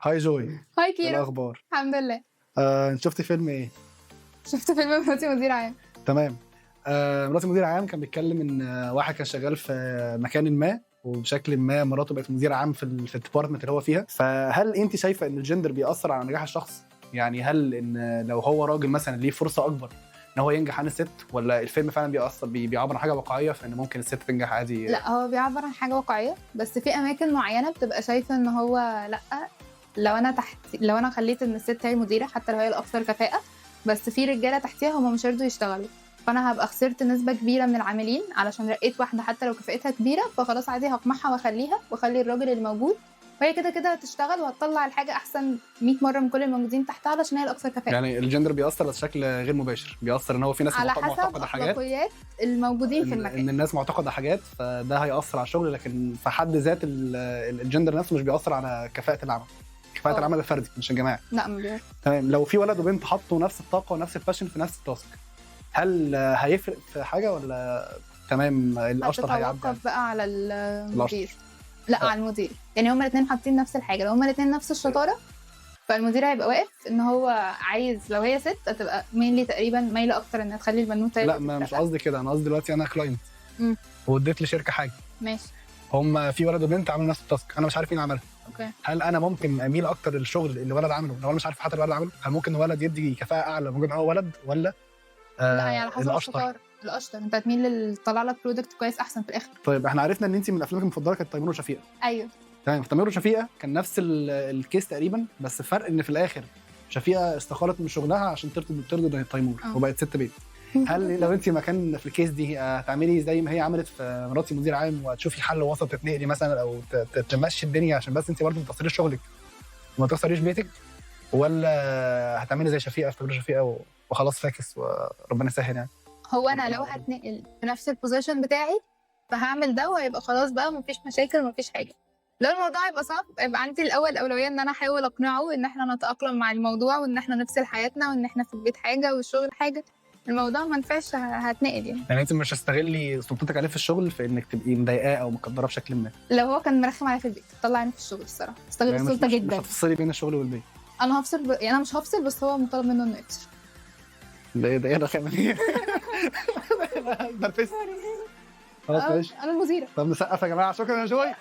هاي جوي، هاي ايه كيرو. الاخبار؟ الحمد لله. انت شفتي فيلم ايه؟ شفت فيلم مراتي مدير عام. تمام. مراتي مدير عام كان بيتكلم ان واحد كان شغال في مكان ما، وبشكل ما مراته بقت مدير عام في الديبارتمنت اللي هو فيها. فهل انت شايفه ان الجندر بيأثر على نجاح الشخص؟ يعني هل ان لو هو راجل مثلا ليه فرصه اكبر ان هو ينجح عن الست، ولا الفيلم فعلا بيأثر بيعبر عن حاجه واقعيه في ان ممكن الست تنجح عادي؟ لا، هو بيعبر عن حاجه واقعيه، بس في اماكن معينه بتبقى شايفه ان هو لا، لو انا خليت ان الست هي المديره حتى لو هي الاكثر كفاءه، بس في رجاله تحتيها هم مش هيرضوا يشتغلوا، فانا هبقى خسرت نسبه كبيره من العاملين علشان رقيت واحده حتى لو كفاءتها كبيره، فخلاص عادي هقمعها واخلي الراجل الموجود، وهي كده كده هتشتغل وهتطلع الحاجه احسن 100 مره من كل الموجودين تحتها علشان هي الاكثر كفاءه. يعني الجندر بيأثر بس بشكل غير مباشر، بيأثر ان هو في ناس على حسب معتقده حاجات، اخلاقيات الموجودين في ان المكان. الناس معتقده حاجات، فده هيأثر على الشغل، لكن في حد ذات الجندر نفسه مش بيأثر على كفاءة العمل. كفاءة العمل الفردي مش الجماعي. لا، ما بيعرف. تمام. لو في ولد وبنت حطوا نفس الطاقة ونفس الباشن في نفس التاسك، هل هيفرق في حاجة ولا تمام الأشطر هيعدي؟ هتتوقف بقى على المدير. الأشطر. لا، على المدير. يعني هما الاثنين حاطين نفس الحاجه، لو هما الاثنين نفس الشطاره فالمدير هيبقى واقف ان هو عايز، لو هي ست هتبقى مينلي تقريبا مايله اكتر انها تخلي البنوته. لا، ما مش قصدي كده، انا قصدي دلوقتي انا كلاينت واديت لشركه حاجه، ماشي، هم في ولد وبنت عملوا نفس التاسك، انا مش عارف مين عملها. اوكي. هل انا ممكن اميل اكتر للشغل اللي ولد عمله لو انا مش عارف حتى الولد عمله؟ هل ممكن ولد يدي كفاءه اعلى ممكن هو ولد، ولا لا، يعني على حسب الاشطر؟ الشطاره. الاشطر انت هتميل تطلع لك برودكت كويس احسن في الاخر. طيب احنا عرفنا ان انت من افلامك المفضله كانت تيمور وشفيقه. ايوه تمام. في تيمور وشفيقه كان نفس الكيس تقريبا، بس الفرق ان في الاخر شفيقه استقالت من شغلها عشان ترضي تيمور وبقت ست بيت. هل لو انت مكان في الكيس دي هتعملي زي ما هي عملت في مراتي مدير عام، وهتشوفي حل وسط تتنقلي مثلا، او تمشي الدنيا عشان بس انت برضه ما تخسريش شغلك وما تخسريش بيتك، ولا هتعملي زي شفيقه في تيمور وشفيقه وخلاص فاكس وربنا يسهل يعني؟ هو انا لو هتنقل في نفس البوزيشن بتاعي فهعمل ده، وهيبقى خلاص بقى مفيش مشاكل مفيش حاجه. لو الموضوع هيبقى صعب يبقى عندي الاول اولويه ان انا احاول اقنعه ان احنا نتاقلم مع الموضوع، وان احنا نفصل حياتنا، وان احنا في البيت حاجه والشغل حاجه. الموضوع ما ينفعش هتنقل يعني انت مش هتستغلي سلطتك عليه في الشغل في انك تبقي مضايقاه او مقدره بشكل ما؟ لو هو كان مرخم عليا في البيت طلع عيني في الشغل الصراحه، استغل يعني السلطه مش جدا. هتفصلي بين الشغل والبيت؟ انا هفصل يعني انا مش هفصل، بس هو مطالب منه انه يفصل. ده ايه الرخامه دي؟ نرفزت. خلاص ماشي. انا المديره. طب نسقف يا جماعه، شكرا يا جوي.